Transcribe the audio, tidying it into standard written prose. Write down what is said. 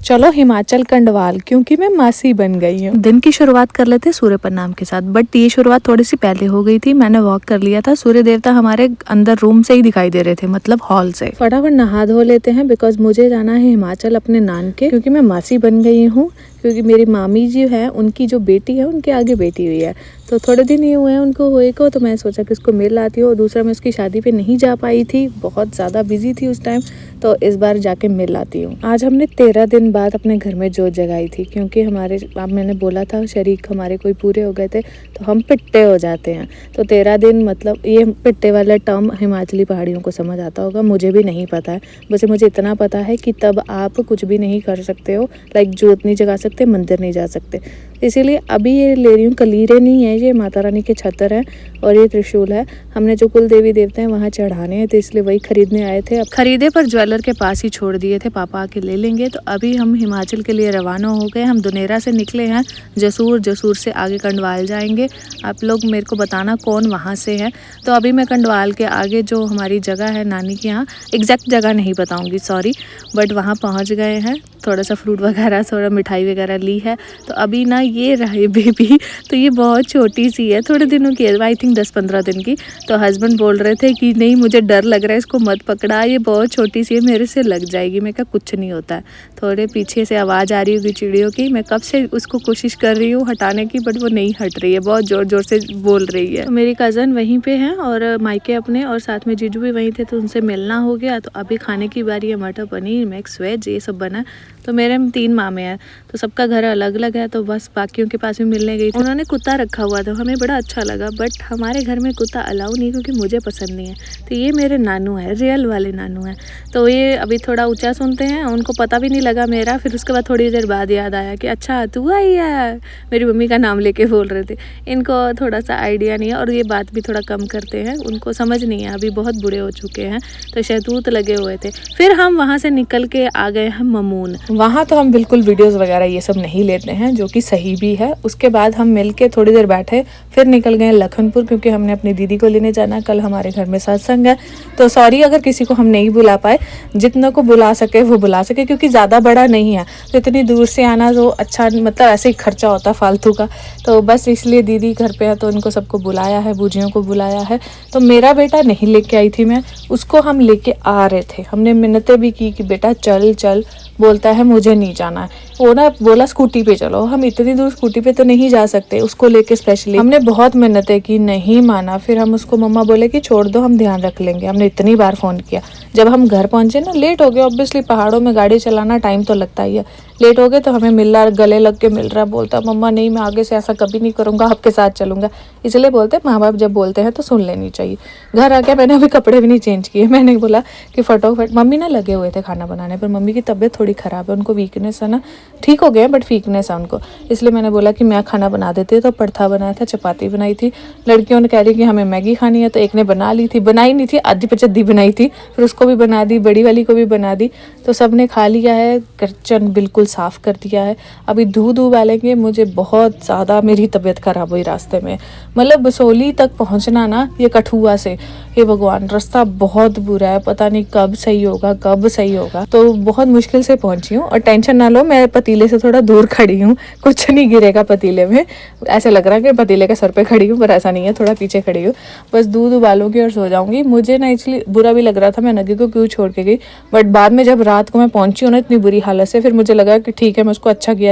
चलो हिमाचल कंडवाल, क्योंकि मैं मासी बन गई हूँ। दिन की शुरुआत कर लेते सूर्य प्रणाम के साथ, बट ये शुरुआत थोड़ी सी पहले हो गई थी। मैंने वॉक कर लिया था, सूर्य देवता हमारे अंदर रूम से ही दिखाई दे रहे थे, मतलब हॉल से। फटाफट नहा धो लेते हैं बिकॉज मुझे जाना है हिमाचल अपने नान के, क्योंकि मैं मासी बन गई हूँ। क्योंकि मेरी मामी जी है, उनकी जो बेटी है उनके आगे बेटी हुई है, तो थोड़े दिन ही हुए हैं उनको हुए को, तो मैं सोचा कि उसको मिल लाती हूँ। और दूसरा, मैं उसकी शादी पे नहीं जा पाई थी, बहुत ज़्यादा बिजी थी उस टाइम, तो इस बार जाके मिल लाती हूँ। आज हमने 13 दिन बाद अपने घर में जोत जगाई थी, क्योंकि हमारे, अब मैंने बोला था शरीक हमारे कोई पूरे हो गए थे, तो हम पिट्टे हो जाते हैं। तो 13 दिन, मतलब ये पिट्टे वाला टर्म हिमाचली पहाड़ियों को समझ आता होगा, मुझे भी नहीं पता है। बस मुझे इतना पता है कि तब आप कुछ भी नहीं कर सकते हो, लाइक जोत नहीं जगा सकते, मंदिर नहीं जा सकते। इसीलिए अभी ये ले रही हूँ। कलीरे नहीं है, ये माता रानी के छतर हैं और ये त्रिशूल है। हमने जो कुल देवी देवता हैं वहाँ चढ़ाने हैं, तो इसलिए वही खरीदने आए थे। अब खरीदे पर ज्वेलर के पास ही छोड़ दिए थे, पापा आके ले लेंगे। तो अभी हम हिमाचल के लिए रवाना हो गए। हम दुनेरा से निकले हैं, जसूर से आगे कंडवाल जाएंगे। आप लोग मेरे को बताना कौन वहाँ से है। तो अभी मैं कंडवाल के आगे जो हमारी जगह है नानी के यहाँ, एग्जैक्ट जगह नहीं बताऊँगी, सॉरी, बट वहाँ पहुँच गए हैं। थोड़ा सा फ्रूट वगैरह, थोड़ा मिठाई वगैरह ली है। तो अभी ना ये रही बेबी, तो ये बहुत छोटी सी है, थोड़े दिनों की है, आई थिंक 10-15 दिन की। तो हस्बैंड बोल रहे थे कि नहीं मुझे डर लग रहा है, इसको मत पकड़ा, ये बहुत छोटी सी है, मेरे से लग जाएगी। मैं कहा कुछ नहीं होता है। थोड़े पीछे से आवाज़ आ रही होगी चिड़ियों की, मैं कब से उसको कोशिश कर रही हूँ हटाने की, बट वो नहीं हट रही है, बहुत ज़ोर ज़ोर से बोल रही है। तो मेरी कज़न वहीं पे हैं और मायके अपने, और साथ में जीजू भी वहीं थे, तो उनसे मिलना हो गया। तो अभी खाने की बारी है, मटर पनीर, मिक्स वेज, ये सब बना। तो मेरे 3 मामे हैं, तो सबका घर अलग अलग है, तो बस बाकियों के पास भी मिलने गई थी। उन्होंने कुत्ता रखा हुआ था, हमें बड़ा अच्छा लगा, बट हमारे घर में कुत्ता अलाउ नहीं, क्योंकि मुझे पसंद नहीं है। तो ये मेरे नानू है, रियल वाले नानू हैं। तो ये अभी थोड़ा ऊंचा सुनते हैं, उनको पता भी नहीं लगा मेरा। फिर उसके बाद थोड़ी देर बाद याद आया कि अच्छा तू आई है, मेरी मम्मी का नाम लेके बोल रहे थे। इनको थोड़ा सा आइडिया नहीं है, और ये बात भी थोड़ा कम करते हैं, उनको समझ नहीं है, अभी बहुत बूढ़े हो चुके हैं, तो शहतूत लगे हुए थे। फिर हम वहाँ से निकल के आ गए हैं ममून। वहाँ तो हम बिल्कुल वीडियोस वगैरह ये सब नहीं लेते हैं, जो कि सही भी है। उसके बाद हम मिल के थोड़ी देर बैठे, फिर निकल गए लखनपुर, क्योंकि हमने अपनी दीदी को लेने जाना। कल हमारे घर में सत्संग है, तो सॉरी अगर किसी को हम नहीं बुला पाए, जितना को बुला सके वो बुला सके, क्योंकि ज़्यादा बड़ा नहीं है, तो इतनी दूर से आना तो अच्छा, मतलब ऐसे ही खर्चा होता है फालतू का। तो बस इसलिए दीदी घर पे है, तो उनको सबको बुलाया है, बूजियों को बुलाया है। तो मेरा बेटा नहीं लेके आई थी मैं, उसको हम लेके आ रहे थे। हमने मिन्नतें भी की कि बेटा चल चल, बोलता है मुझे नहीं जाना है। वो ना बोला स्कूटी पे चलो, हम इतनी दूर स्कूटी पे तो नहीं जा सकते, उसको लेके स्पेशली। हमने बहुत मिन्नतें की, नहीं माना। फिर हम उसको, मम्मा बोले कि छोड़ दो, हम ध्यान रख लेंगे। हमने इतनी बार फ़ोन किया। जब हम घर पहुंचे ना, लेट हो गया, ऑब्वियसली पहाड़ों में गाड़ी चलाना टाइम तो लगता ही है। लेट हो गए तो हमें मिल रहा, गले लग के मिल रहा, बोलता मम्मा नहीं, मैं आगे से ऐसा कभी नहीं करूँगा, आपके साथ चलूँगा। इसलिए बोलते माँ बाप जब बोलते हैं तो सुन लेनी चाहिए। घर आके मैंने अभी कपड़े भी नहीं चेंज किए, मैंने बोला कि फटोफट, मम्मी ना लगे हुए थे खाना बनाने पर, मम्मी की तबीयत थोड़ी ख़राब है, उनको वीकनेस है ना, ठीक हो गए बट वीकनेस है उनको। इसलिए मैंने बोला कि मैं खाना बना देती हूँ। तो पड़था बनाया था, चपाती बनाई थी। लड़कियों ने कह रही कि हमें मैगी खानी है, तो एक ने बना ली थी, बनाई नहीं थी, आधी पचद्दी बनाई थी, फिर उसको भी बना दी, बड़ी वाली को भी बना दी। तो सब ने खा लिया है, किचन बिल्कुल साफ़ कर दिया है। अभी धू डालेंगे। मुझे बहुत ज़्यादा, मेरी तबीयत ख़राब हुई रास्ते में, मतलब बसोली तक पहुँचना ना, ये कठुआ से, हे भगवान रास्ता बहुत बुरा है, पता नहीं कब सही होगा, कब सही होगा। तो बहुत मुश्किल से पहुंची हूँ। और टेंशन ना लो, मैं पतीले से थोड़ा दूर खड़ी हूँ, कुछ नहीं गिरेगा पतीले में। ऐसे लग रहा है कि पतीले के सर पे खड़ी हूँ, पर ऐसा नहीं है, थोड़ा पीछे खड़ी हूँ। बस दूध उबालूंगी और सो जाऊंगी। मुझे ना इसलिए बुरा भी लग रहा था, मैं नगी को क्यों छोड़ के गई, बट बाद में जब रात को मैं पहुंची हूँ ना इतनी बुरी हालत से, फिर मुझे लगा कि ठीक है, मैं उसको अच्छा किया